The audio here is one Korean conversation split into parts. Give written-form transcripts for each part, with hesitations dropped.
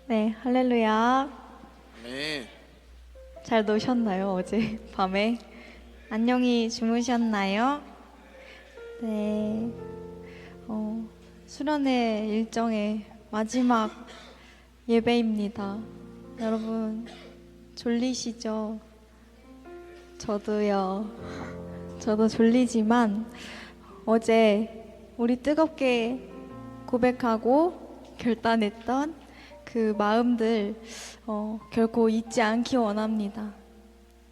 네, 할렐루야. 네. 잘 노셨나요? 어제 밤에? 안녕히 주무셨나요? 네. 수련회 일정의 마지막 예배입니다. 여러분, 졸리시죠? 저도요. 저도 졸리지만 어제 우리 뜨겁게 고백하고 결단했던 그 마음들 결코 잊지 않기 원합니다.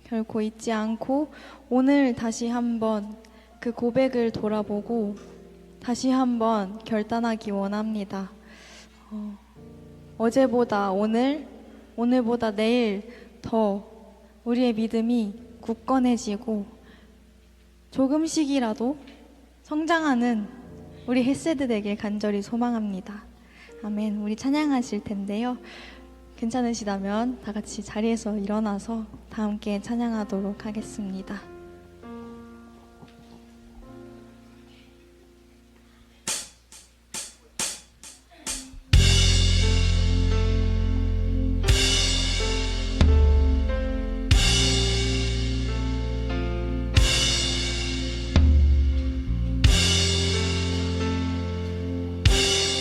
결코 잊지 않고 오늘 다시 한번 그 고백을 돌아보고 다시 한번 결단하기 원합니다. 어제보다 오늘, 오늘보다 내일 더 우리의 믿음이 굳건해지고 조금씩이라도 성장하는 우리 햇세드 되길 간절히 소망합니다. 아멘. 우리 찬양하실 텐데요. 괜찮으시다면 다 같이 자리에서 일어나서 다 함께 찬양하도록 하겠습니다.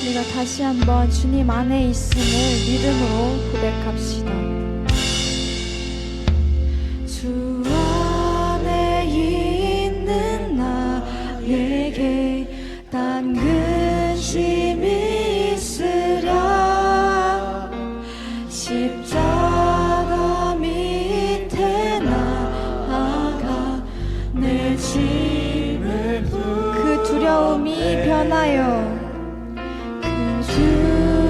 우리가 다시 한번 주님 안에 있음을 믿음으로 고백합시다. 주 안에 있는 나에게 단 근심이 있으랴. 십자가 밑에 나아가 내 짐을 그 두려움이 변하여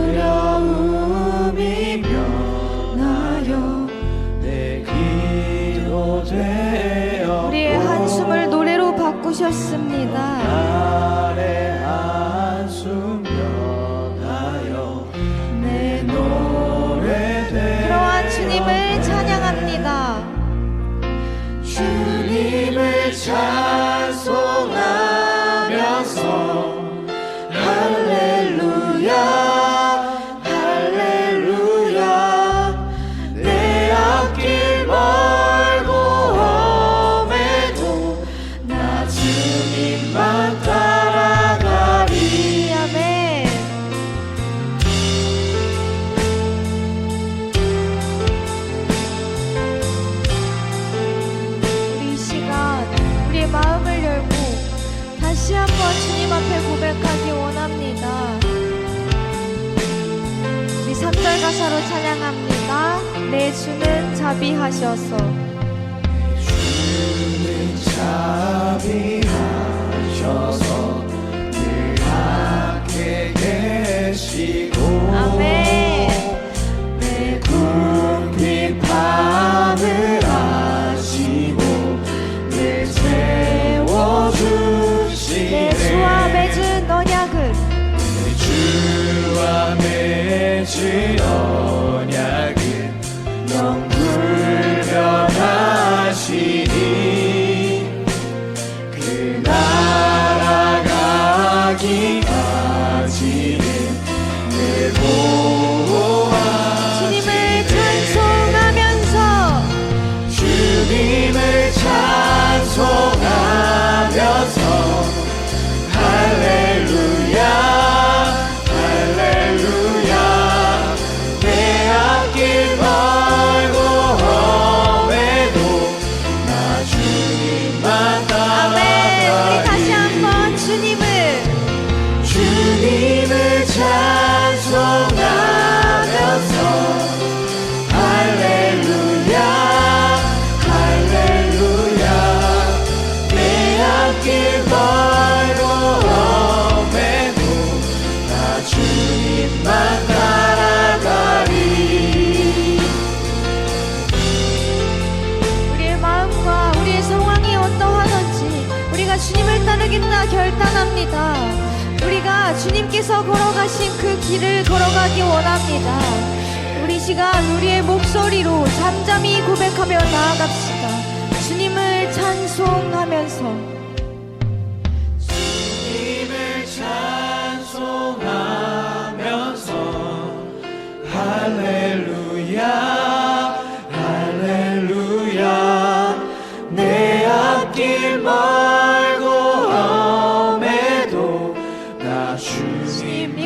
두려움이 변하여 내 기도 되어 우리의 한숨을 노래로 바꾸셨습니다. 나의 한숨 변하여 내 노래 되어 그러한 주님을 찬양합니다. 주님을 찬송하면서 할렐루야 할렐루야 내 앞길 멀고 험해도 나 주님만 따라가리. 아멘. 우리 이 시간 우리의 마음을 열고 다시 한번 주님 앞에 고백하기 원합니다. 우리 3절 가사로 찬양합니다. 내 주는 자비하셔서 주는 자비하셔서 늘 함께 계시고 아멘. 내 궁핍 밤을 아시고 늘 채워주시네. 내 주와 맺은 언약은 내 주와 맺은 언약은 영불변하시니 그 날아가기까지는 늘 보호하시네. 주님을 찬송하면서 할렐루야 할렐루야 내 앞길 멀고 험해도 나 주님만 따라가리. 우리 다시 한번 주님을 찬송하면서 할렐루야 할렐루야 내 앞길 멀고 험해도 나 주님만 따라가리. 우리의 마음과 우리의 상황이 어떠하든지 우리가 주님을 따르겠다 결단합니다. 우리가 주님께서 걸어가신 그 길을 걸어가기 원합니다. 우리 시간 우리의 목소리로 잠잠히 고백하며 나아갑시다. 주님을 찬송하면서 주님을 찬송하면서 할렐루야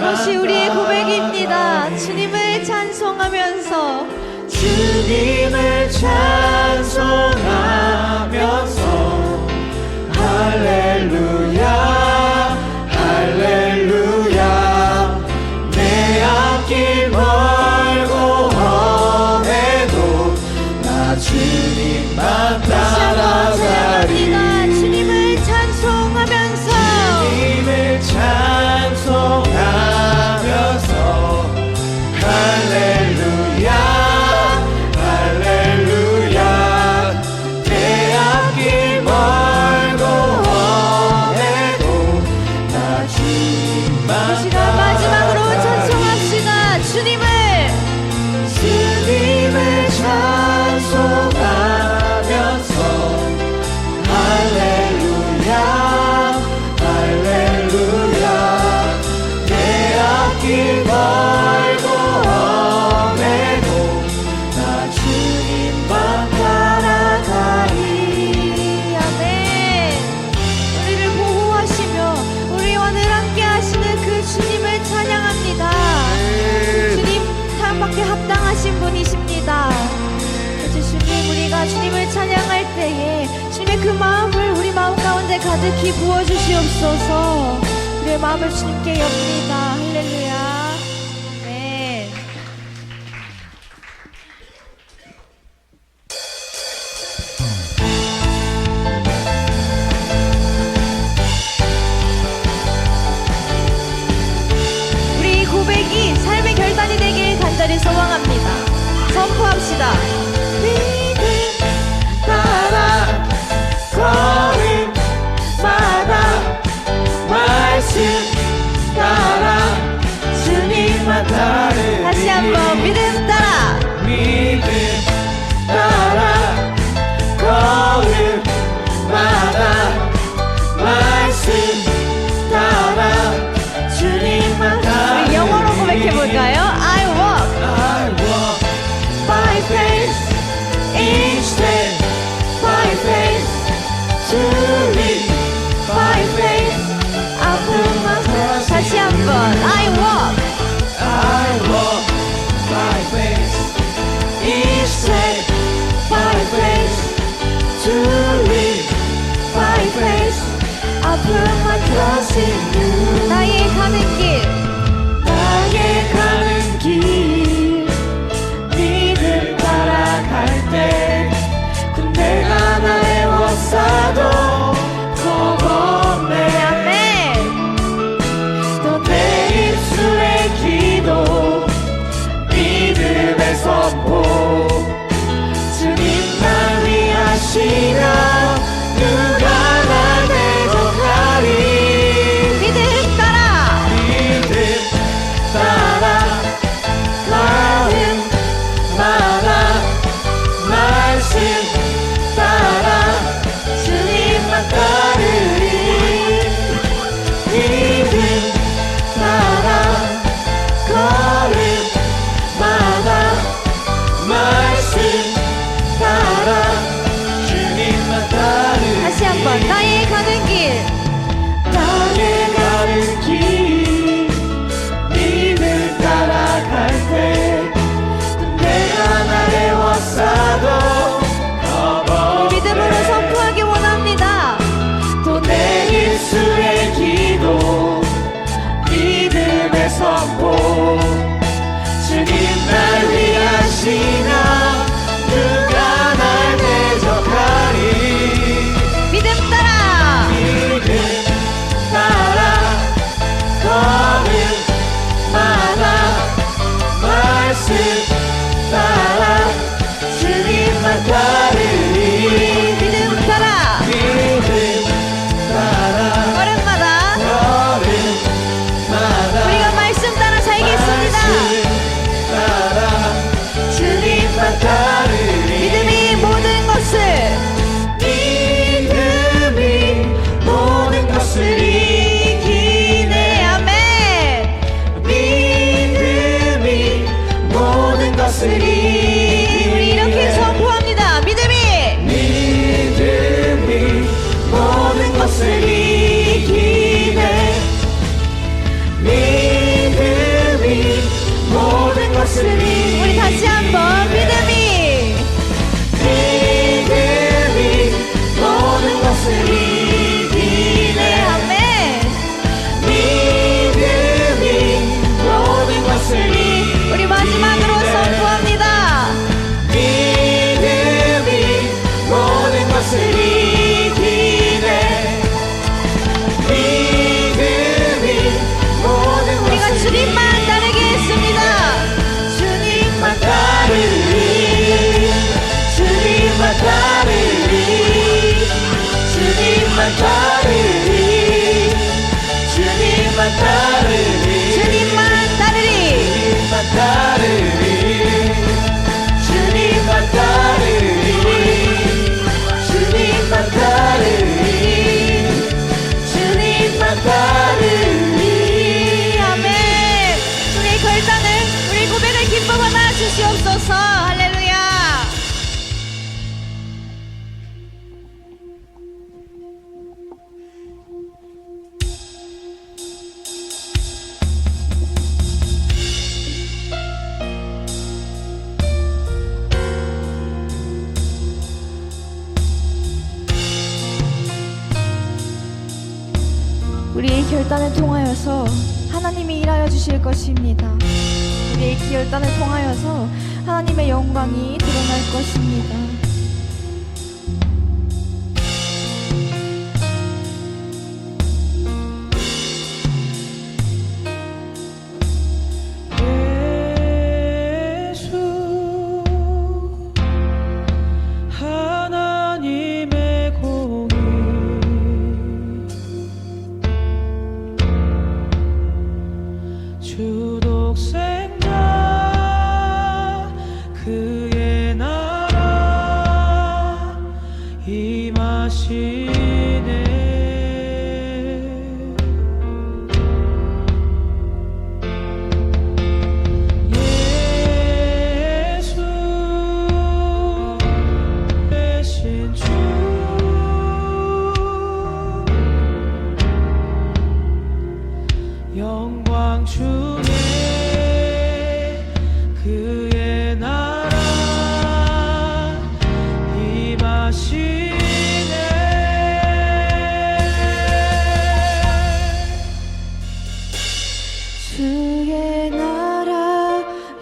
이것이 우리의 고백입니다. 주님을 찬송하면서 주님을 찬송하면서 할렐루야 할렐루야 내 앞길 멀고 험해도 나 주님만 따라가리 주님을 찬송하면서 주님을 찬송하면서 할렐루야 할렐루야 내 앞길 멀고 험해도 나 주님만 이 시간 마지막으로 찬송합시다. 주님을 찬송하면서 할렐루야 할렐루야 내 앞길 멀고 험해도 나 주님만 따라가리 아멘. 우리를 보호하시며 우리와 늘 함께 하시는 그 주님을 찬양합니다. 주님 사랑받기 합당하신 분이십니다. 그래서 주님 우리가 주님을 찬양할 때에 주님의 그 마음을 우리 마음 가운데 가득히 부어주시옵소서. 우리의 마음을 주님께 엽니다. 할렐루야. 아멘. 우리 고백이 삶의 결단이 되길 간절히 소망합니다. 선포합시다. 믿음 따라 걸음마다 말씀 따라 주님만 따르리 다시 한번 믿음 따라 믿음 따라 걸음마다 말씀 따라 주님만 따르리 우리 영어로 고백해볼까요? I walk by faith each day by faith to live by faith 다시 한번 I walk by faith each day by faith to live by faith I put my trust in you. 나의 가는 길 나의 가는 길 믿음 따라갈 때 군대가 나를 워싸도 겁없네 아멘. 또 내 입술의 기도 믿음의 선포 주님 날 위하시며 누가 날 대적하리 믿음 따라 믿음 따라 걸음마다 말씀 따라 주님만 따르리 믿음 따라 걸음마다 말씀 따라 주님만 따르리 다시 한번 나의 가는 길 나의 가는 길 믿음 따라갈 때 내가 나를 워싸도 믿음으로 선포하기 원합니다. 또 내 입술의 기도 믿음의 선포 주님 날 위하시나 누가 날 대적하리 믿음 따라 믿음 따라 걸음마다 말씀 따라 주님만 따르리 믿음 따라 믿음 따라 걸음마다 걸음마다 우리가 말씀 따라 살겠습니다. 말씀 따라 주님 것을 이기네. 우리 다시 한번 믿음이 모든 것을 이기네. 아멘. 믿음이 모든 것을 이기네. 우리 마지막으로 선포합니다. 믿음이 모든 것을 이기네. 믿음이 모든 우리가 것을 주님만 따르게 했습니다. 주님만 따르리. 주님만 따르리. 주님만 따르리. 주님만 따르리. 주님만 따르리. 주님만 따르리. 주님만 따르리. 주님만 따르리. 주님만 따르리. 아멘. 우리의 결단을, 우리 고백을 기뻐하나 주시옵소서. 할렐루야. 우리의 결단을 통하여서 하나님이 일하여 주실 것입니다. 우리의 결단을 통하여서 하나님의 영광이 드러날 것입니다. 예수 하나님의 공의 주독생자 그의 나라 임하시네. 예수 대신 주 영광 주네. 그의 나라 임하시네. 주의 나라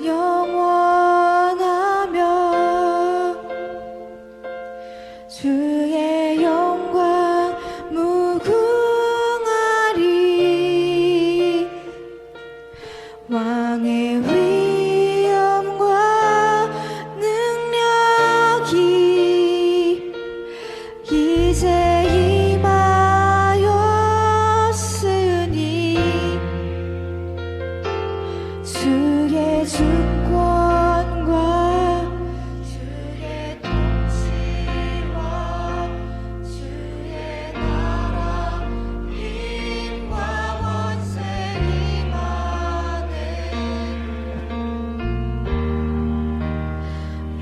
영원하며 주의 영광 무궁하리. 왕의 위엄과 능력이 이제 임하였으니 주의 주권과 주의 통치와 주의 나라 힘과 권세 임하네.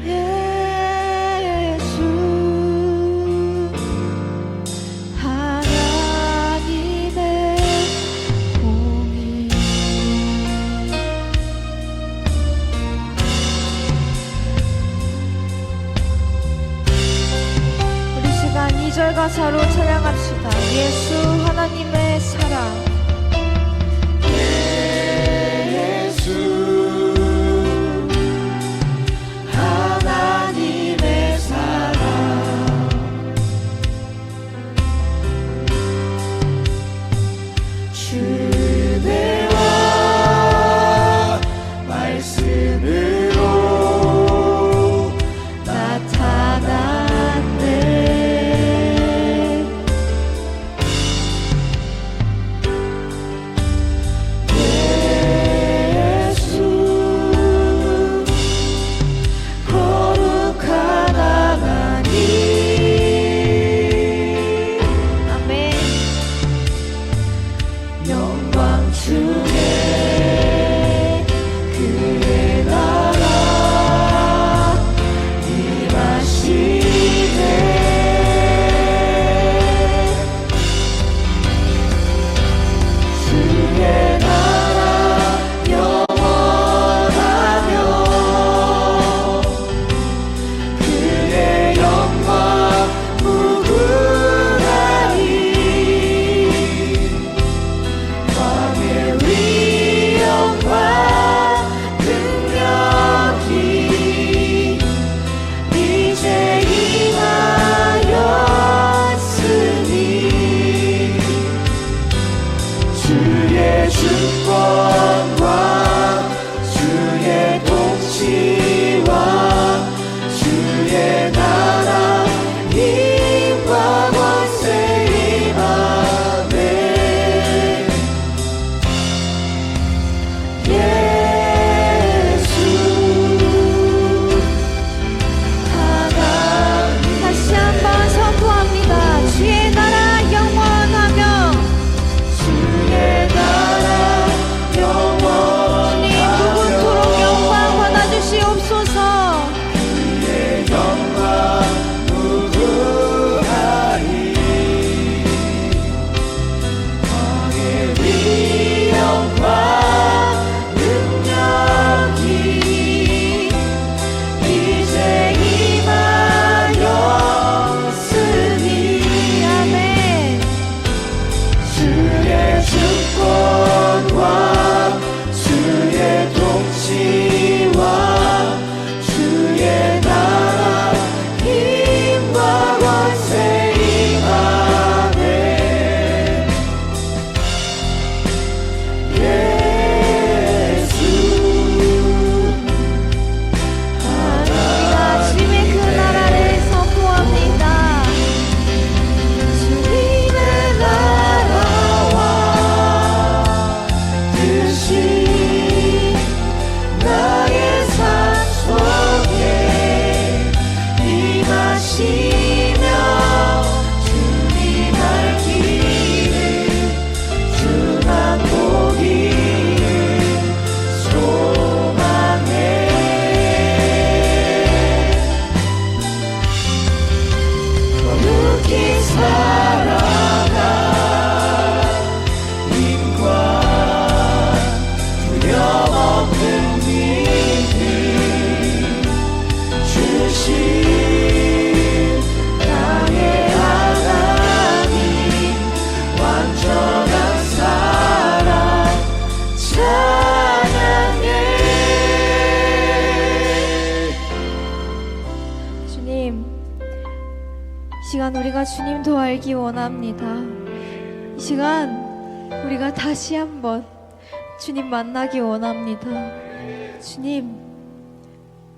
예수 하나님의 공의. 우리 시간 2절 가사로 찬양합시다. 예수 하나님의 사랑. 예수 하나님의 사랑 주대와 말씀으로 나타났네. 시간 우리가 주님 더 알기 원합니다. 이 시간 우리가 다시 한번 주님 만나기 원합니다. 주님,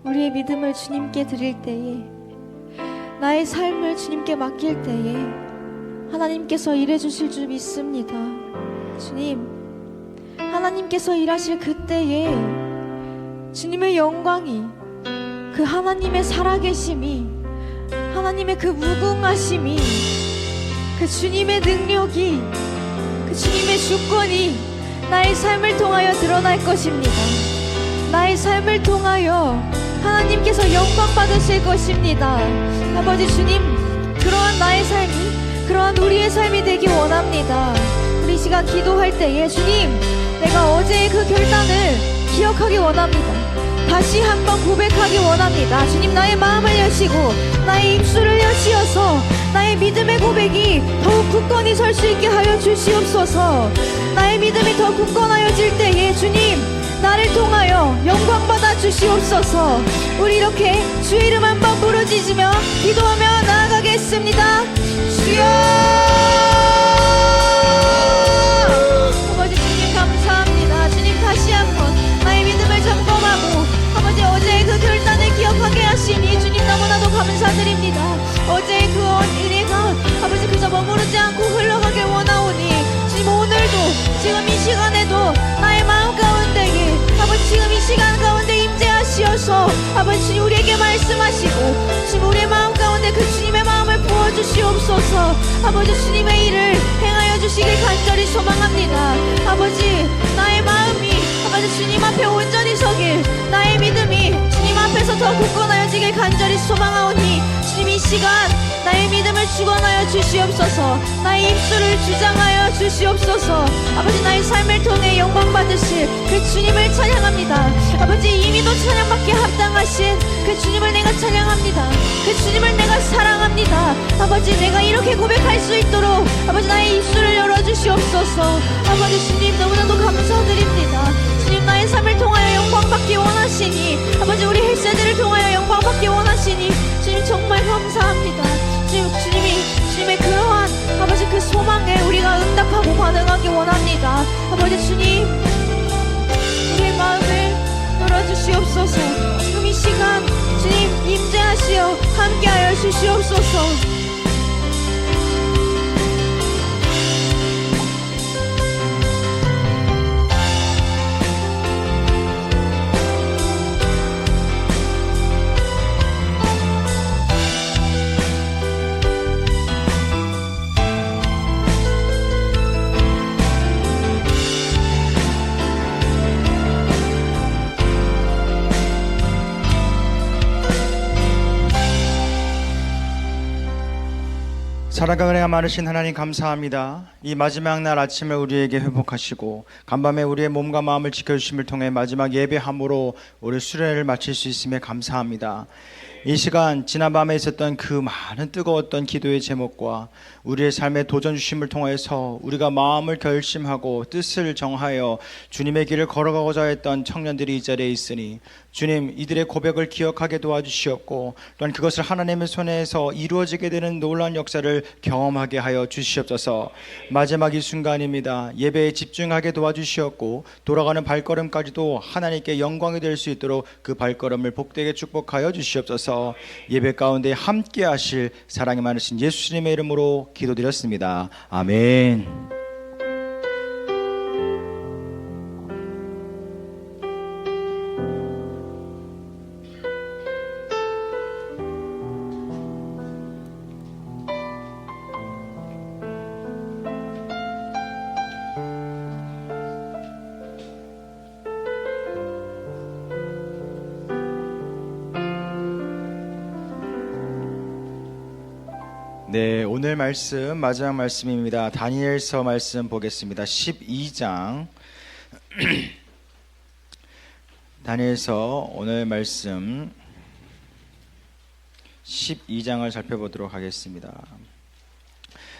우리의 믿음을 주님께 드릴 때에, 나의 삶을 주님께 맡길 때에 하나님께서 일해 주실 줄 믿습니다. 주님, 하나님께서 일하실 그때에 주님의 영광이, 그 하나님의 살아계심이, 하나님의 그 무궁하심이, 그 주님의 능력이, 그 주님의 주권이 나의 삶을 통하여 드러날 것입니다. 나의 삶을 통하여 하나님께서 영광 받으실 것입니다. 아버지 주님, 그러한 나의 삶이, 그러한 우리의 삶이 되기 원합니다. 우리 이 시간 기도할 때에 주님, 내가 어제의 그 결단을 기억하기 원합니다. 다시 한번 고백하기 원합니다. 주님, 나의 마음을 여시고 나의 입술을 여시어서 나의 믿음의 고백이 더욱 굳건히 설 수 있게 하여 주시옵소서. 나의 믿음이 더 굳건하여질 때에 주님, 나를 통하여 영광 받아 주시옵소서. 우리 이렇게 주의 이름 한번 부르짖으며 기도하며 나아가겠습니다. 주여! 아버지 주님 감사합니다. 주님, 다시 한번 나의 믿음을 점검하고 아버지 어제의 그 결단을 기억하게 하시니 주님 너무나도 감사드립니다. 어제의 그 은혜가 아버지 그저 머무르지 않고 흘러가길 원하오니 주님, 오늘도 지금 이 시간에도 나의 마음 가운데에 아버지 지금 이 시간 가운데 임재하시어서 아버지 주님 우리에게 말씀하시고 주님 우리의 마음 가운데 그 주님의 마음을 부어주시옵소서. 아버지 주님의 일을 행하여 주시길 간절히 소망합니다. 아버지, 나의 마음이 아버지 주님 앞에 온전히 서길, 나의 믿음이 주님 앞에서 더 굳건하여지길 간절히 소망하오니 주님 이 시간 나의 믿음을 주관하여 주시옵소서. 나의 입술을 주장하여 주시옵소서. 아버지, 나의 삶을 통해 영광 받으실 그 주님을 찬양합니다. 아버지, 이미도 찬양받게 합당하신 그 주님을 내가 찬양합니다. 그 주님을 내가 사랑합니다. 아버지, 내가 이렇게 고백할 수 있도록 아버지 나의 입술을 열어주시옵소서. 아버지 주님 너무나도 감사드립니다. 주님, 나의 삶을 통하여 영광 받기 원하시니 아버지 우리 헬세대를 통하여 영광 받기 원하시니 주님 정말 감사합니다. 주님의 그러한 아버지 그 소망에 우리가 응답하고 반응하기 원합니다. 아버지 주님, 우리의 마음을 열어주시옵소서. 지금 이 시간 주님 임재하시어 함께하여 주시옵소서. 사랑과 은혜가 많으신 하나님 감사합니다. 이 마지막 날 아침을 우리에게 회복하시고 간밤에 우리의 몸과 마음을 지켜주심을 통해 마지막 예배함으로 우리 수련회를 마칠 수 있음에 감사합니다. 이 시간 지난밤에 있었던 그 많은 뜨거웠던 기도의 제목과 우리의 삶의 도전 주심을 통해서 우리가 마음을 결심하고 뜻을 정하여 주님의 길을 걸어가고자 했던 청년들이 이 자리에 있으니 주님, 이들의 고백을 기억하게 도와주시옵고 또한 그것을 하나님의 손에서 이루어지게 되는 놀라운 역사를 경험하게 하여 주시옵소서. 마지막 이 순간입니다. 예배에 집중하게 도와주시옵고 돌아가는 발걸음까지도 하나님께 영광이 될 수 있도록 그 발걸음을 복되게 축복하여 주시옵소서. 예배 가운데 함께 하실 사랑이 많으신 예수님의 이름으로 기도드렸습니다. 아멘. 네, 오늘 말씀 마지막 말씀입니다. 다니엘서 말씀 보겠습니다. 12장 다니엘서 오늘 말씀 12장을 살펴보도록 하겠습니다.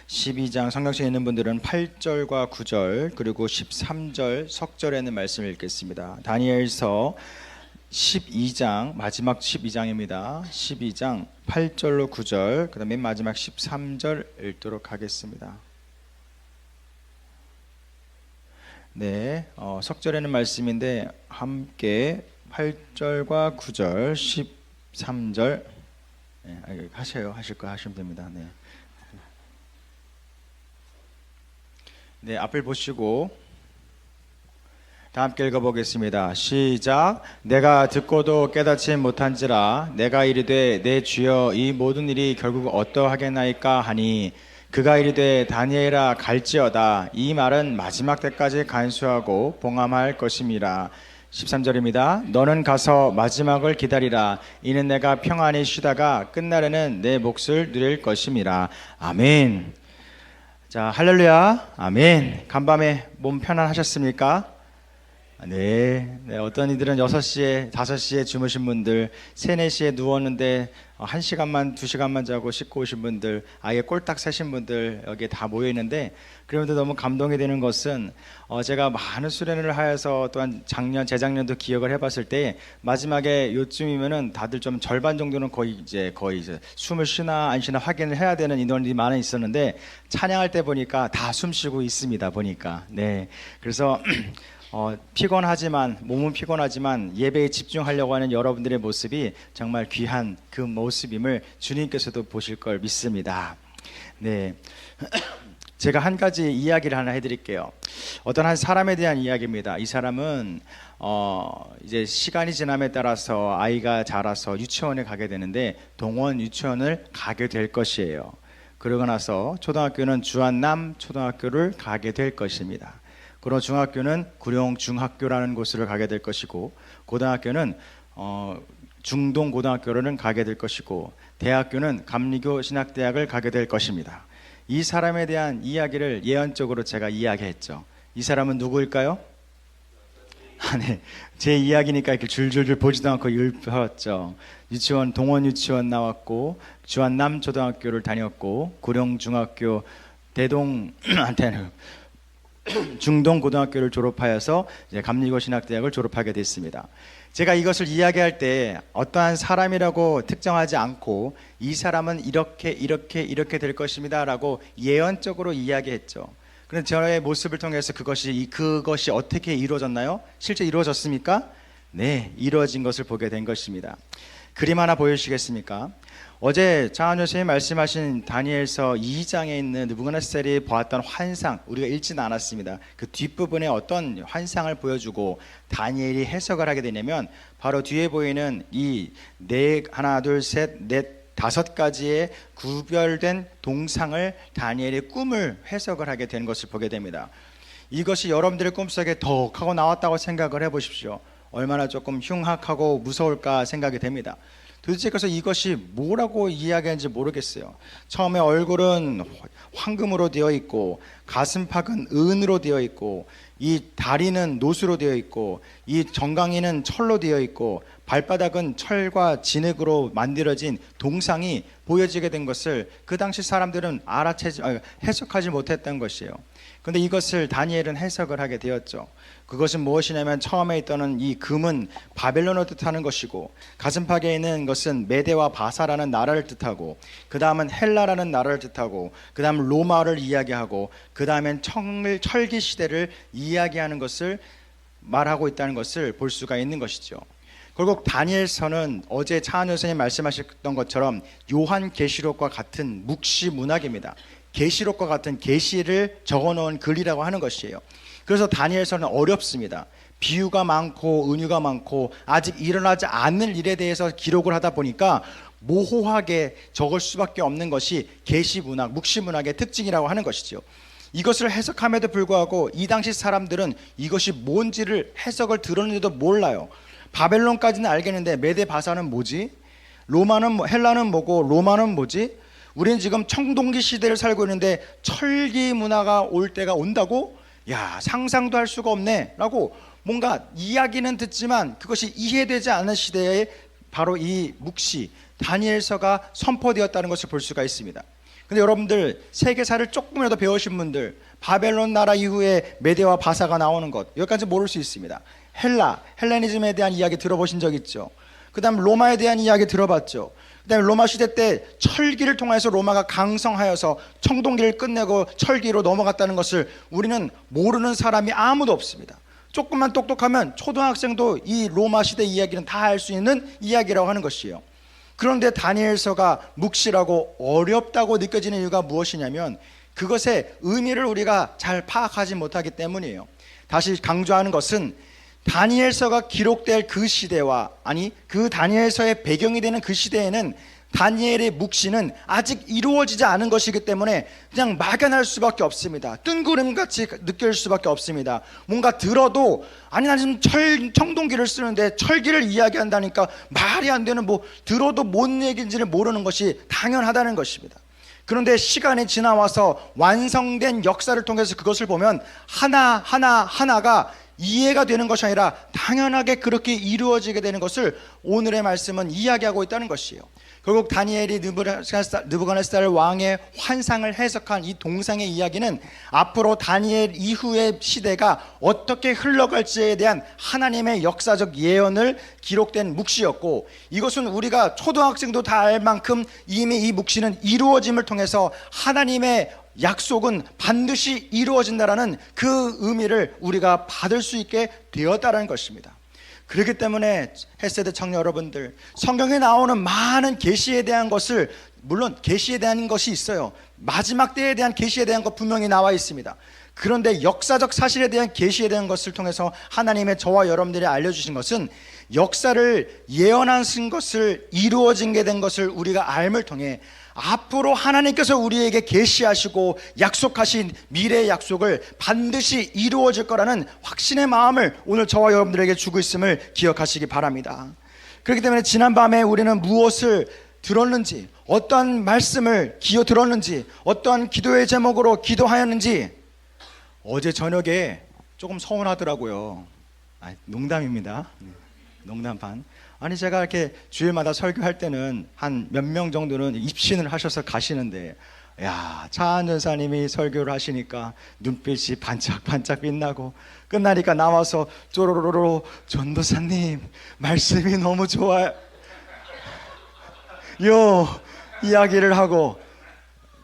12장 성경책에 있는 분들은 8절과 9절 그리고 13절 석절에 있는 말씀을 읽겠습니다. 다니엘서 12장 마지막 12장입니다. 12장 8절로 9절 그다음에 맨 마지막 13절 읽도록 하겠습니다. 네, 석절에는 말씀인데 함께 8절과 9절, 13절 하실 거 하시면 됩니다. 네. 네, 앞을 보시고 다 함께 읽어보겠습니다. 시작. 내가 듣고도 깨닫지 못한지라 내가 이르되 내 주여 이 모든 일이 결국 어떠하겠나이까 하니 그가 이르되 다니엘아 갈지어다. 이 말은 마지막 때까지 간수하고 봉함할 것임이라. 13절입니다. 너는 가서 마지막을 기다리라. 이는 내가 평안히 쉬다가 끝날에는 내 몫을 누릴 것임이라. 아멘. 자, 할렐루야. 아멘. 간밤에 몸 편안하셨습니까? 네, 어떤 이들은 6시에, 5시에 주무신 분들, 3, 4시에 누웠는데 1시간만, 2시간만 자고 씻고 오신 분들, 아예 꼴딱 새신 분들 여기에 다 모여 있는데, 그런데 너무 감동이 되는 것은 제가 많은 수련회를 하여서 또한 재작년도 기억을 해봤을 때 마지막에 요쯤이면은 다들 좀 절반 정도는 거의 이제 숨을 쉬나 안 쉬나 확인을 해야 되는 인원이 많이 있었는데 찬양할 때 보니까 다 숨 쉬고 있습니다. 보니까. 네, 그래서 피곤하지만 몸은 피곤하지만 예배에 집중하려고 하는 여러분들의 모습이 정말 귀한 그 모습임을 주님께서도 보실 걸 믿습니다. 네, 제가 한 가지 이야기를 하나 해드릴게요. 어떤 한 사람에 대한 이야기입니다. 이 사람은 이제 시간이 지남에 따라서 아이가 자라서 유치원에 가게 되는데 동원 유치원을 가게 될 것이에요. 그러고 나서 초등학교는 주안남 초등학교를 가게 될 것입니다. 그리고 중학교는 구룡중학교라는 곳을 가게 될 것이고 고등학교는 중동고등학교로는 가게 될 것이고 대학교는 감리교 신학대학을 가게 될 것입니다. 이 사람에 대한 이야기를 예언적으로 제가 이야기했죠. 이 사람은 누구일까요? 네, 제 이야기니까 이렇게 줄줄줄 보지도 않고 읽었죠. 유치원 동원 유치원 나왔고 주안남 초등학교를 다녔고 구룡중학교 대동한테는 중동고등학교를 졸업하여서 이제 감리교 신학대학을 졸업하게 됐습니다. 제가 이것을 이야기할 때 어떠한 사람이라고 특정하지 않고 이 사람은 이렇게 될 것입니다 라고 예언적으로 이야기했죠. 그런데 저의 모습을 통해서 그것이 어떻게 이루어졌나요? 실제 이루어졌습니까? 네, 이루어진 것을 보게 된 것입니다. 그림 하나 보여주시겠습니까? 어제 장한효 선생님이 말씀하신 다니엘서 2장에 있는 느부갓네살이 보았던 환상, 우리가 읽지는 않았습니다. 그 뒷부분에 어떤 환상을 보여주고 다니엘이 해석을 하게 되냐면 바로 뒤에 보이는 이 하나 둘 셋 넷 5가지의 구별된 동상을 다니엘의 꿈을 해석을 하게 된 것을 보게 됩니다. 이것이 여러분들의 꿈속에 덕 하고 나왔다고 생각을 해보십시오. 얼마나 조금 흉악하고 무서울까 생각이 됩니다. 도대체 그래서 이것이 뭐라고 이야기하는지 모르겠어요. 처음에 얼굴은 황금으로 되어 있고 가슴팍은 은으로 되어 있고 이 다리는 노수로 되어 있고 이 정강이는 철로 되어 있고 발바닥은 철과 진흙으로 만들어진 동상이 보여지게 된 것을 그 당시 사람들은 해석하지 못했던 것이에요. 그런데 이것을 다니엘은 해석을 하게 되었죠. 그것은 무엇이냐면 처음에 있던 이 금은 바벨론을 뜻하는 것이고 가슴팍에 있는 것은 메대와 바사라는 나라를 뜻하고 그 다음은 헬라라는 나라를 뜻하고 그 다음 로마를 이야기하고 그 다음엔 철기 시대를 이야기하는 것을 말하고 있다는 것을 볼 수가 있는 것이죠. 결국 다니엘서는 어제 차한효 선생님 말씀하셨던 것처럼 요한계시록과 같은 묵시 문학입니다. 계시록과 같은 계시를 적어놓은 글이라고 하는 것이에요. 그래서 다니엘서는 어렵습니다. 비유가 많고 은유가 많고 아직 일어나지 않는 일에 대해서 기록을 하다 보니까 모호하게 적을 수밖에 없는 것이 계시문학, 묵시문학의 특징이라고 하는 것이죠. 이것을 해석함에도 불구하고 이 당시 사람들은 이것이 뭔지를 해석을 들었는데도 몰라요. 바벨론까지는 알겠는데 메데 바사는 뭐지? 헬라는 뭐고 로마는 뭐지? 우리는 지금 청동기 시대를 살고 있는데 철기 문화가 올 때가 온다고? 야, 상상도 할 수가 없네 라고 뭔가 이야기는 듣지만 그것이 이해되지 않는 시대에 바로 이 묵시 다니엘서가 선포되었다는 것을 볼 수가 있습니다. 근데 여러분들 세계사를 조금이라도 배우신 분들 바벨론 나라 이후에 메대와 바사가 나오는 것 여기까지 모를 수 있습니다. 헬레니즘에 대한 이야기 들어보신 적 있죠? 그 다음 로마에 대한 이야기 들어봤죠? 그 다음에 로마 시대 때 철기를 통해서 로마가 강성하여서 청동기를 끝내고 철기로 넘어갔다는 것을 우리는 모르는 사람이 아무도 없습니다. 조금만 똑똑하면 초등학생도 이 로마 시대 이야기는 다 알 수 있는 이야기라고 하는 것이에요. 그런데 다니엘서가 묵시라고 어렵다고 느껴지는 이유가 무엇이냐면 그것의 의미를 우리가 잘 파악하지 못하기 때문이에요. 다시 강조하는 것은 다니엘서가 기록될 그 시대와, 아니 그 다니엘서의 배경이 되는 그 시대에는 다니엘의 묵시는 아직 이루어지지 않은 것이기 때문에 그냥 막연할 수밖에 없습니다. 뜬구름같이 느낄 수밖에 없습니다. 뭔가 들어도 아니 나는 지금 청동기를 쓰는데 철기를 이야기한다니까 말이 안 되는, 뭐 들어도 뭔 얘기인지를 모르는 것이 당연하다는 것입니다. 그런데 시간이 지나와서 완성된 역사를 통해서 그것을 보면 하나가 이해가 되는 것이 아니라 당연하게 그렇게 이루어지게 되는 것을 오늘의 말씀은 이야기하고 있다는 것이에요. 결국 다니엘이 느부갓네살 왕의 환상을 해석한 이 동상의 이야기는 앞으로 다니엘 이후의 시대가 어떻게 흘러갈지에 대한 하나님의 역사적 예언을 기록된 묵시였고, 이것은 우리가 초등학생도 다 알 만큼 이미 이 묵시는 이루어짐을 통해서 하나님의 약속은 반드시 이루어진다라는 그 의미를 우리가 받을 수 있게 되었다는 것입니다. 그렇기 때문에 헬세드 청년 여러분들, 성경에 나오는 많은 계시에 대한 것을, 물론 계시에 대한 것이 있어요. 마지막 때에 대한 계시에 대한 것 분명히 나와 있습니다. 그런데 역사적 사실에 대한 계시에 대한 것을 통해서 하나님의 저와 여러분들이 알려주신 것은 역사를 예언하신 것을, 이루어진 게 된 것을 우리가 알을 통해 앞으로 하나님께서 우리에게 계시하시고 약속하신 미래의 약속을 반드시 이루어질 거라는 확신의 마음을 오늘 저와 여러분들에게 주고 있음을 기억하시기 바랍니다. 그렇기 때문에 지난밤에 우리는 무엇을 들었는지, 어떠한 말씀을 기어 들었는지, 어떠한 기도의 제목으로 기도하였는지 어제 저녁에 조금 서운하더라고요. 농담입니다. 농담 반. 아니 제가 이렇게 주일마다 설교할 때는 한 몇 명 정도는 입신을 하셔서 가시는데, 야, 차한 전사님이 설교를 하시니까 눈빛이 반짝반짝 빛나고 끝나니까 나와서 쪼로로로 전도사님 말씀이 너무 좋아요 이야기를 하고,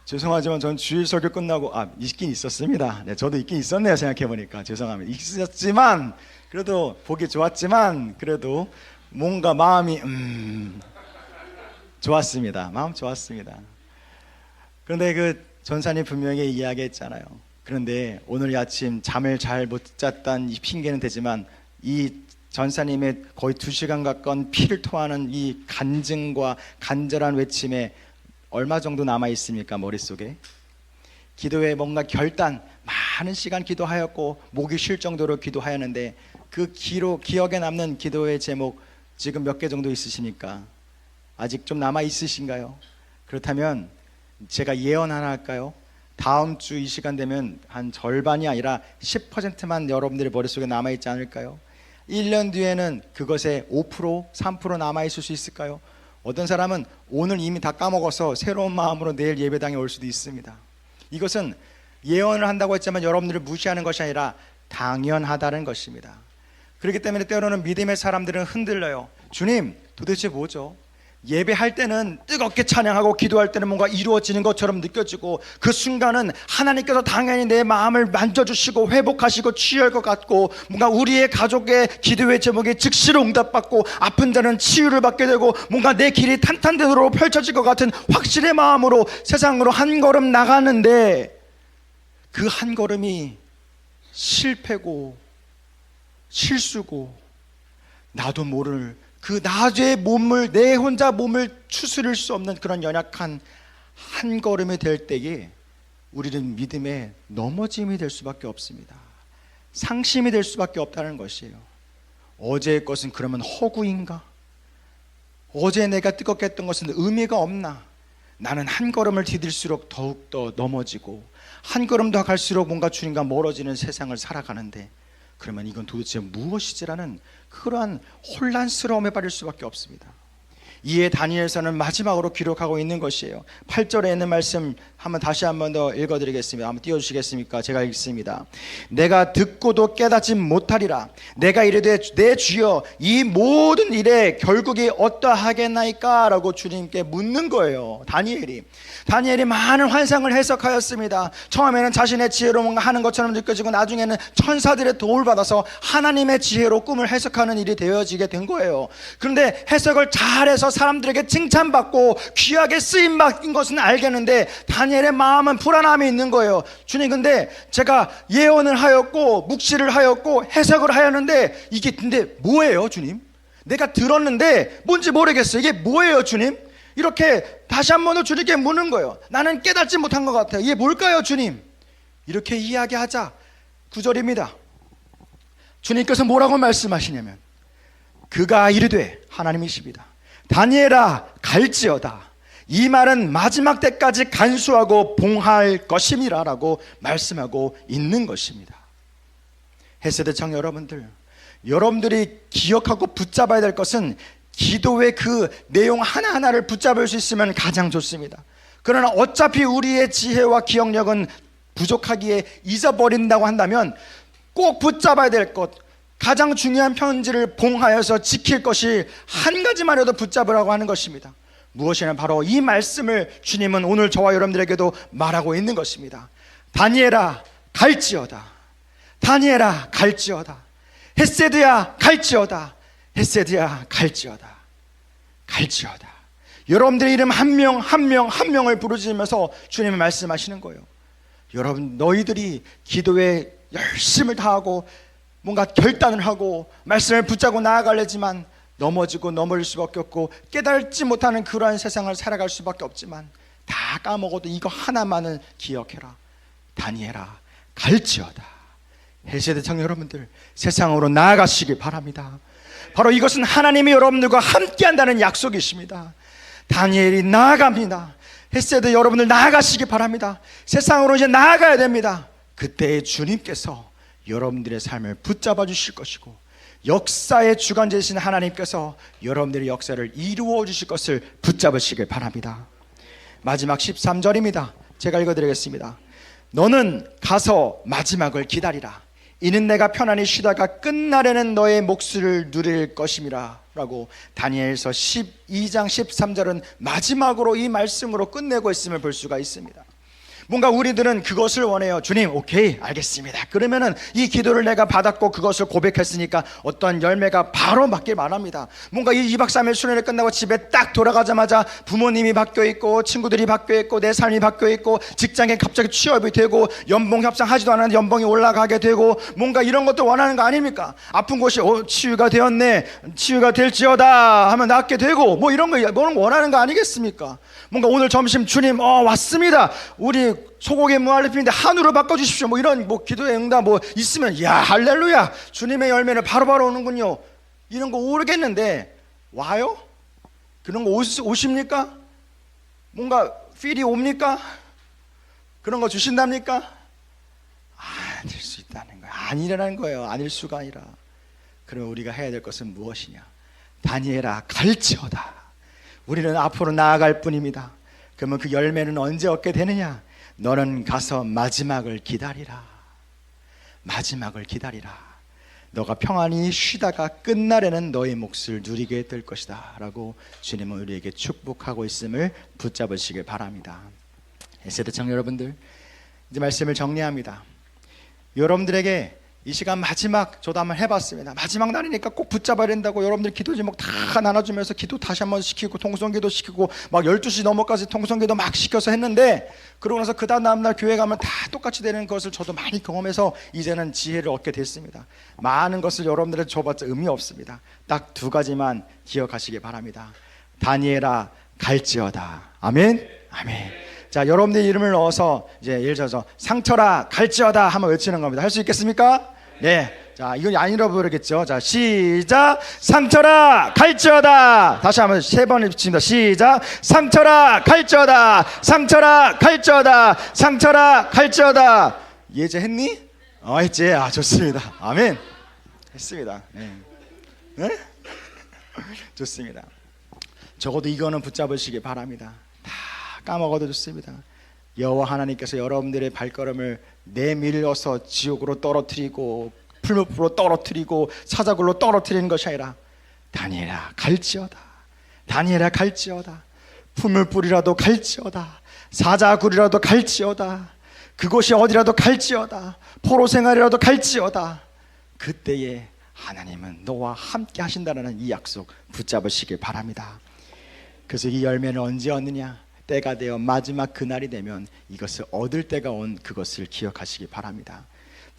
죄송하지만 전 주일 설교 끝나고 있긴 있었습니다. 네, 저도 있긴 있었네요. 생각해보니까 죄송합니다. 있었지만 그래도 보기 좋았지만 그래도 뭔가 마음이 좋았습니다. 마음 좋았습니다. 그런데 그 전사님 분명히 이야기했잖아요. 그런데 오늘 아침 잠을 잘 못 잤다는 이 핑계는 되지만 이 전사님의 거의 2시간 가까운 피를 토하는 이 간증과 간절한 외침에 얼마 정도 남아 있습니까? 머릿속에 기도에 뭔가 결단, 많은 시간 기도하였고 목이 쉴 정도로 기도하였는데 그 기억에 남는 기도의 제목 지금 몇 개 정도 있으십니까? 아직 좀 남아 있으신가요? 그렇다면 제가 예언 하나 할까요? 다음 주 이 시간 되면 한 절반이 아니라 10%만 여러분들의 머릿속에 남아 있지 않을까요? 1년 뒤에는 그것에 5%, 3% 남아 있을 수 있을까요? 어떤 사람은 오늘 이미 다 까먹어서 새로운 마음으로 내일 예배당에 올 수도 있습니다. 이것은 예언을 한다고 했지만 여러분들을 무시하는 것이 아니라 당연하다는 것입니다. 그렇기 때문에 때로는 믿음의 사람들은 흔들려요. 주님, 도대체 뭐죠? 예배할 때는 뜨겁게 찬양하고 기도할 때는 뭔가 이루어지는 것처럼 느껴지고 그 순간은 하나님께서 당연히 내 마음을 만져주시고 회복하시고 치유할 것 같고 뭔가 우리의 가족의 기도의 제목이 즉시로 응답받고 아픈 자는 치유를 받게 되고 뭔가 내 길이 탄탄대로 펼쳐질 것 같은 확신의 마음으로 세상으로 한 걸음 나가는데 그 한 걸음이 실패고 실수고 나도 모를 그 나의 몸을, 내 혼자 몸을 추스릴 수 없는 그런 연약한 한 걸음이 될 때에 우리는 믿음의 넘어짐이 될 수밖에 없습니다. 상심이 될 수밖에 없다는 것이에요. 어제의 것은 그러면 허구인가? 어제 내가 뜨겁게 했던 것은 의미가 없나? 나는 한 걸음을 디딜수록 더욱더 넘어지고 한 걸음 더 갈수록 뭔가 주님과 멀어지는 세상을 살아가는데 그러면 이건 도대체 무엇이지라는 그러한 혼란스러움에 빠질 수밖에 없습니다. 이에 다니엘서는 마지막으로 기록하고 있는 것이에요. 8절에 있는 말씀 다시 한 번 더 읽어드리겠습니다. 한번 띄워주시겠습니까? 제가 읽습니다. 내가 듣고도 깨닫지 못하리라. 내가 이르되 내 주여 이 모든 일에 결국이 어떠하겠나이까? 라고 주님께 묻는 거예요. 다니엘이 많은 환상을 해석하였습니다. 처음에는 자신의 지혜로 뭔가 하는 것처럼 느껴지고 나중에는 천사들의 도움을 받아서 하나님의 지혜로 꿈을 해석하는 일이 되어지게 된 거예요. 그런데 해석을 잘해서 사람들에게 칭찬받고 귀하게 쓰임받은 것은 알겠는데 다니엘의 마음은 불안함이 있는 거예요. 주님, 근데 제가 예언을 하였고 묵시를 하였고 해석을 하였는데 이게 근데 뭐예요, 주님? 내가 들었는데 뭔지 모르겠어요. 이게 뭐예요, 주님? 이렇게 다시 한 번 더 주님께 묻는 거예요. 나는 깨닫지 못한 것 같아요. 이게 뭘까요, 주님? 이렇게 이야기하자 9절입니다. 주님께서 뭐라고 말씀하시냐면 그가 이르되, 하나님이십니다, 다니엘아 갈지어다. 이 말은 마지막 때까지 간수하고 봉할 것임이라 라고 말씀하고 있는 것입니다. 헬세대 청 여러분들이 기억하고 붙잡아야 될 것은 기도의 그 내용 하나하나를 붙잡을 수 있으면 가장 좋습니다. 그러나 어차피 우리의 지혜와 기억력은 부족하기에 잊어버린다고 한다면 꼭 붙잡아야 될 것, 가장 중요한 편지를 봉하여서 지킬 것이 한 가지만 해도 붙잡으라고 하는 것입니다. 무엇이냐, 바로 이 말씀을 주님은 오늘 저와 여러분들에게도 말하고 있는 것입니다. 다니엘아 갈지어다. 다니엘아 갈지어다. 헷세드야 갈지어다. 헷세드야 갈지어다. 갈지어다. 여러분들의 이름 한 명 한 명을 부르짖으면서 주님이 말씀하시는 거예요. 여러분, 너희들이 기도에 열심을 다하고 뭔가 결단을 하고 말씀을 붙잡고 나아가려지만 넘어지고 넘어질 수밖에 없고 깨달지 못하는 그러한 세상을 살아갈 수밖에 없지만 다 까먹어도 이거 하나만은 기억해라. 다니엘아 갈지어다. 헬세대 청 여러분들, 세상으로 나아가시길 바랍니다. 바로 이것은 하나님이 여러분들과 함께 한다는 약속이십니다. 다니엘이 나아갑니다. 헬세대 여러분들 나아가시기 바랍니다. 세상으로 이제 나아가야 됩니다. 그때 주님께서 여러분들의 삶을 붙잡아 주실 것이고 역사의 주관자이신 하나님께서 여러분들의 역사를 이루어 주실 것을 붙잡으시길 바랍니다. 마지막 13절입니다. 제가 읽어드리겠습니다. 너는 가서 마지막을 기다리라. 이는 내가 편안히 쉬다가 끝날에는 너의 몫을 누릴 것임이라 라고 다니엘서 12장 13절은 마지막으로 이 말씀으로 끝내고 있음을 볼 수가 있습니다. 뭔가 우리들은 그것을 원해요. 주님, 오케이, 알겠습니다. 그러면은 이 기도를 내가 받았고 그것을 고백했으니까 어떤 열매가 바로 맞길 바랍니다. 뭔가 이 2박 3일 수련회 끝나고 집에 딱 돌아가자마자 부모님이 바뀌어 있고 친구들이 바뀌어 있고 내 삶이 바뀌어 있고 직장에 갑자기 취업이 되고 연봉 협상하지도 않았는데 연봉이 올라가게 되고 뭔가 이런 것도 원하는 거 아닙니까? 아픈 곳이 치유가 되었네, 치유가 될지어다 하면 낫게 되고 뭐 이런 거 원하는 거 아니겠습니까? 뭔가 오늘 점심 주님 왔습니다. 우리 소고기 무알리피인데 한우로 바꿔주십시오. 뭐 이런 기도의 응답 있으면 야 할렐루야, 주님의 열매는 바로바로 오는군요. 이런 거 오르겠는데 와요? 그런 거 오십니까? 뭔가 필이 옵니까? 그런 거 주신답니까? 아닐 수 있다는 거예요. 아니라는 거예요. 아닐 수가 아니라. 그러면 우리가 해야 될 것은 무엇이냐? 다니엘아 갈지어다. 우리는 앞으로 나아갈 뿐입니다. 그러면 그 열매는 언제 얻게 되느냐? 너는 가서 마지막을 기다리라. 마지막을 기다리라. 너가 평안히 쉬다가 끝날에는 너의 몫을 누리게 될 것이다 라고 주님은 우리에게 축복하고 있음을 붙잡으시길 바랍니다. 헬세대 청 여러분들, 이제 말씀을 정리합니다. 여러분들에게 이 시간 마지막, 저도 한번 해봤습니다. 마지막 날이니까 꼭 붙잡아야 된다고 여러분들 기도 제목 다 나눠주면서 기도 다시 한번 시키고 통성기도 시키고 막 12시 넘어까지 통성기도 막 시켜서 했는데, 그러고 나서 그 다음날 교회 가면 다 똑같이 되는 것을 저도 많이 경험해서 이제는 지혜를 얻게 됐습니다. 많은 것을 여러분들한테 줘봤자 의미 없습니다. 딱 두 가지만 기억하시기 바랍니다. 다니엘아 갈지어다. 아멘. 아멘. 자, 여러분들 이름을 넣어서 이제 예를 들어서 상처라 갈지어다 한번 외치는 겁니다. 할 수 있겠습니까? 네. 자, 이건 안 잃어버리겠죠. 자, 시작. 상처라 갈지어다. 다시 한번 세 번 외칩니다. 시작. 상처라 갈지어다. 상처라 갈지어다. 상처라 갈지어다. 예제 했니? 했지. 좋습니다. 아멘. 했습니다. 네. 네? 좋습니다. 적어도 이거는 붙잡으시기 바랍니다. 다 까먹어도 좋습니다. 여호와 하나님께서 여러분들의 발걸음을 내밀어서 지옥으로 떨어뜨리고 풀무불로 떨어뜨리고 사자굴로 떨어뜨리는 것이 아니라 다니엘아 갈지어다, 다니엘아 갈지어다, 풀물불이라도 갈지어다, 사자굴이라도 갈지어다, 그곳이 어디라도 갈지어다, 포로생활이라도 갈지어다, 그때에 하나님은 너와 함께 하신다는 이 약속 붙잡으시길 바랍니다. 그래서 이 열매는 언제 얻느냐? 때가 되어 마지막 그날이 되면 이것을 얻을 때가 온 그것을 기억하시기 바랍니다.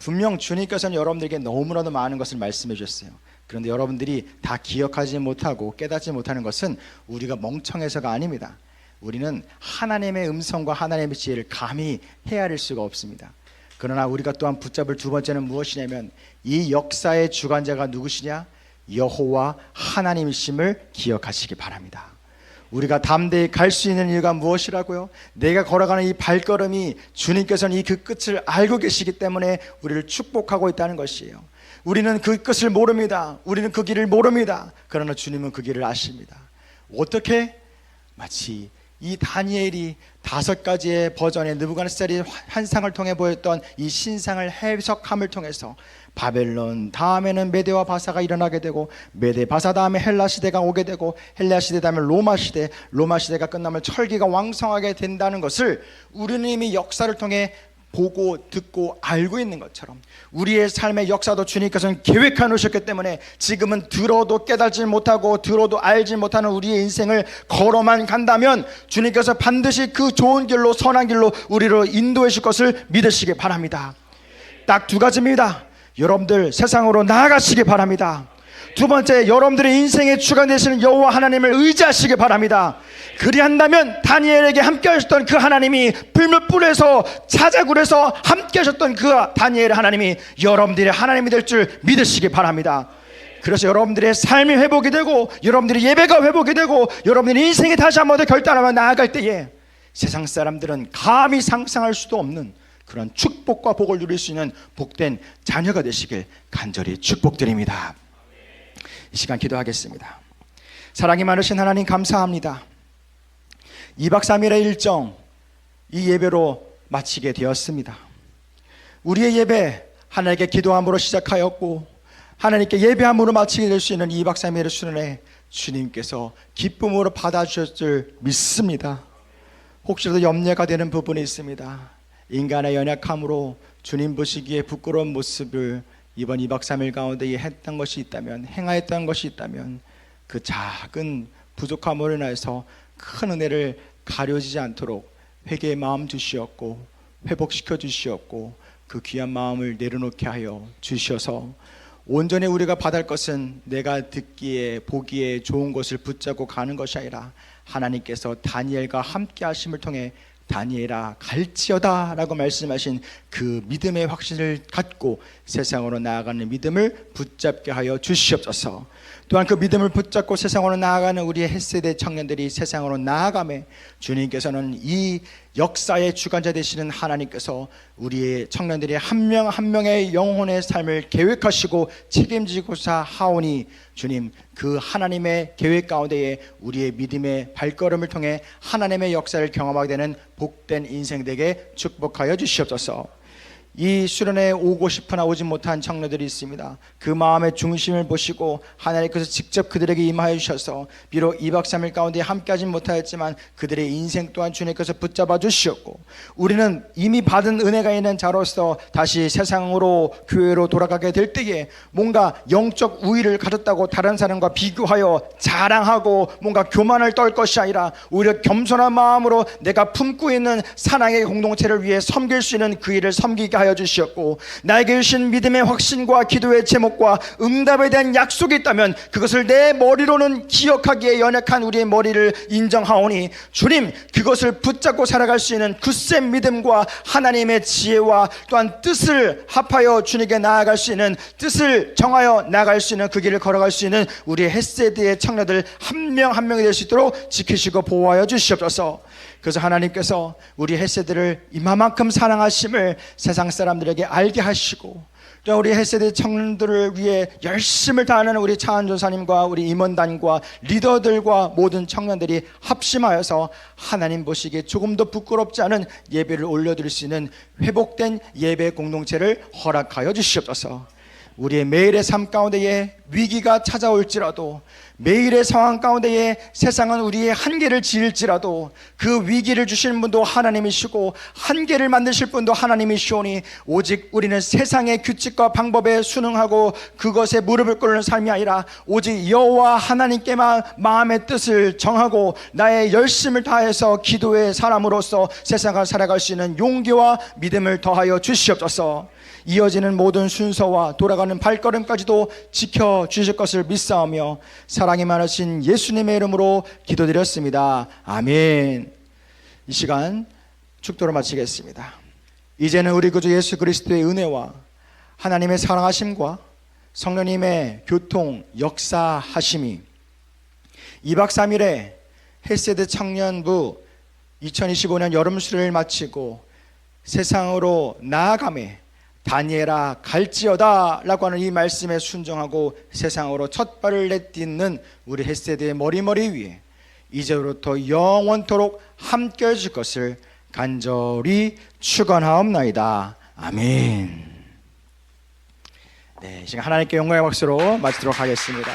분명 주님께서는 여러분들에게 너무나도 많은 것을 말씀해 주셨어요. 그런데 여러분들이 다 기억하지 못하고 깨닫지 못하는 것은 우리가 멍청해서가 아닙니다. 우리는 하나님의 음성과 하나님의 지혜를 감히 헤아릴 수가 없습니다. 그러나 우리가 또한 붙잡을 두 번째는 무엇이냐면 이 역사의 주관자가 누구시냐? 여호와 하나님이심을 기억하시기 바랍니다. 우리가 담대히 갈 수 있는 이유가 무엇이라고요? 내가 걸어가는 이 발걸음이 주님께서는 이 그 끝을 알고 계시기 때문에 우리를 축복하고 있다는 것이에요. 우리는 그 끝을 모릅니다. 우리는 그 길을 모릅니다. 그러나 주님은 그 길을 아십니다. 어떻게? 마치 이 다니엘이 5가지의 버전의 느부갓네살이 환상을 통해 보였던 이 신상을 해석함을 통해서 바벨론 다음에는 메대와 바사가 일어나게 되고 메대 바사 다음에 헬라 시대가 오게 되고 헬라 시대 다음에 로마 시대, 로마 시대가 끝나면 철기가 왕성하게 된다는 것을 우리는 이미 역사를 통해 보고 듣고 알고 있는 것처럼 우리의 삶의 역사도 주님께서는 계획해 놓으셨기 때문에 지금은 들어도 깨닫지 못하고 들어도 알지 못하는 우리의 인생을 걸어만 간다면 주님께서 반드시 그 좋은 길로 선한 길로 우리를 인도해 주실 것을 믿으시기 바랍니다. 딱 2가지입니다. 여러분들 세상으로 나아가시기 바랍니다. 두 번째, 여러분들의 인생의 주관 되시는 여호와 하나님을 의지하시기 바랍니다. 그리한다면 다니엘에게 함께 하셨던 그 하나님이 풀무불에서 사자굴에서 함께 하셨던 그 다니엘의 하나님이 여러분들의 하나님이 될 줄 믿으시기 바랍니다. 그래서 여러분들의 삶이 회복이 되고 여러분들의 예배가 회복이 되고 여러분들의 인생이 다시 한번 더 결단하며 나아갈 때에 세상 사람들은 감히 상상할 수도 없는 그런 축복과 복을 누릴 수 있는 복된 자녀가 되시길 간절히 축복드립니다. 이 시간 기도하겠습니다. 사랑이 많으신 하나님 감사합니다. 2박 3일의 일정 이 예배로 마치게 되었습니다. 우리의 예배 하나님께 기도함으로 시작하였고 하나님께 예배함으로 마치게 될 수 있는 2박 3일의 수련회 주님께서 기쁨으로 받아주실 줄 믿습니다. 혹시라도 염려가 되는 부분이 있습니다. 인간의 연약함으로 주님 보시기에 부끄러운 모습을 이번 2박 3일 가운데 했던 것이 있다면, 행하였던 것이 있다면 그 작은 부족함으로 인해서 큰 은혜를 가려지지 않도록 회개의 마음 주시었고 회복시켜 주시었고 그 귀한 마음을 내려놓게 하여 주셔서 온전히 우리가 받을 것은 내가 듣기에 보기에 좋은 것을 붙잡고 가는 것이 아니라 하나님께서 다니엘과 함께 하심을 통해 다니엘아 갈지어다 라고 말씀하신 그 믿음의 확신을 갖고 세상으로 나아가는 믿음을 붙잡게 하여 주시옵소서. 또한 그 믿음을 붙잡고 세상으로 나아가는 우리의 햇세대 청년들이 세상으로 나아가매 주님께서는 이 역사의 주관자 되시는 하나님께서 우리의 청년들이 한 명 한 명의 영혼의 삶을 계획하시고 책임지고자 하오니 주님 그 하나님의 계획 가운데에 우리의 믿음의 발걸음을 통해 하나님의 역사를 경험하게 되는 복된 인생 되게 축복하여 주시옵소서. 이 수련회에 오고 싶으나 오지 못한 청년들이 있습니다. 그 마음의 중심을 보시고 하나님께서 직접 그들에게 임하여 주셔서 비록 2박 3일 가운데 함께하지 못하였지만 그들의 인생 또한 주님께서 붙잡아 주시었고 우리는 이미 받은 은혜가 있는 자로서 다시 세상으로 교회로 돌아가게 될 때에 뭔가 영적 우위를 가졌다고 다른 사람과 비교하여 자랑하고 뭔가 교만을 떨 것이 아니라 오히려 겸손한 마음으로 내가 품고 있는 사랑의 공동체를 위해 섬길 수 있는 그 일을 섬기게 하여 주시었고 나에게 주신 믿음의 확신과 기도의 제목과 응답에 대한 약속이 있다면 그것을 내 머리로는 기억하기에 연약한 우리의 머리를 인정하오니 주님 그것을 붙잡고 살아갈 수 있는 굳센 믿음과 하나님의 지혜와 또한 뜻을 합하여 주님께 나아갈 수 있는 뜻을 정하여 나아갈 수 있는 그 길을 걸어갈 수 있는 우리의 햇세드의 청년들 한 명 한 명이 될 수 있도록 지키시고 보호하여 주시옵소서. 그래서 하나님께서 우리 햇세들을 이만큼 사랑하심을 세상 사람들에게 알게 하시고 또 우리 헬세대 청년들을 위해 열심을 다하는 우리 차한 전사님과 우리 임원단과 리더들과 모든 청년들이 합심하여서 하나님 보시기에 조금 더 부끄럽지 않은 예배를 올려드릴 수 있는 회복된 예배 공동체를 허락하여 주시옵소서. 우리의 매일의 삶 가운데에 위기가 찾아올지라도, 매일의 상황 가운데에 세상은 우리의 한계를 지을지라도 그 위기를 주시는 분도 하나님이시고 한계를 만드실 분도 하나님이시오니 오직 우리는 세상의 규칙과 방법에 순응하고 그것에 무릎을 꿇는 삶이 아니라 오직 여호와 하나님께만 마음의 뜻을 정하고 나의 열심을 다해서 기도의 사람으로서 세상을 살아갈 수 있는 용기와 믿음을 더하여 주시옵소서. 이어지는 모든 순서와 돌아가는 발걸음까지도 지켜주실 것을 믿사오며 사랑이 많으신 예수님의 이름으로 기도드렸습니다. 아멘. 이 시간 축도로 마치겠습니다. 이제는 우리 구주 예수 그리스도의 은혜와 하나님의 사랑하심과 성령님의 교통 역사하심이 2박 3일에 헬세드 청년부 2025년 여름 수련을 마치고 세상으로 나아가매 다니엘아 갈지어다 라고 하는 이 말씀에 순종하고 세상으로 첫 발을 내딛는 우리 헬세드의 머리 위에 이제부터 영원토록 함께 해줄 것을 간절히 축원하옵나이다. 아멘. 네, 지금 하나님께 영광의 박수로 마치도록 하겠습니다.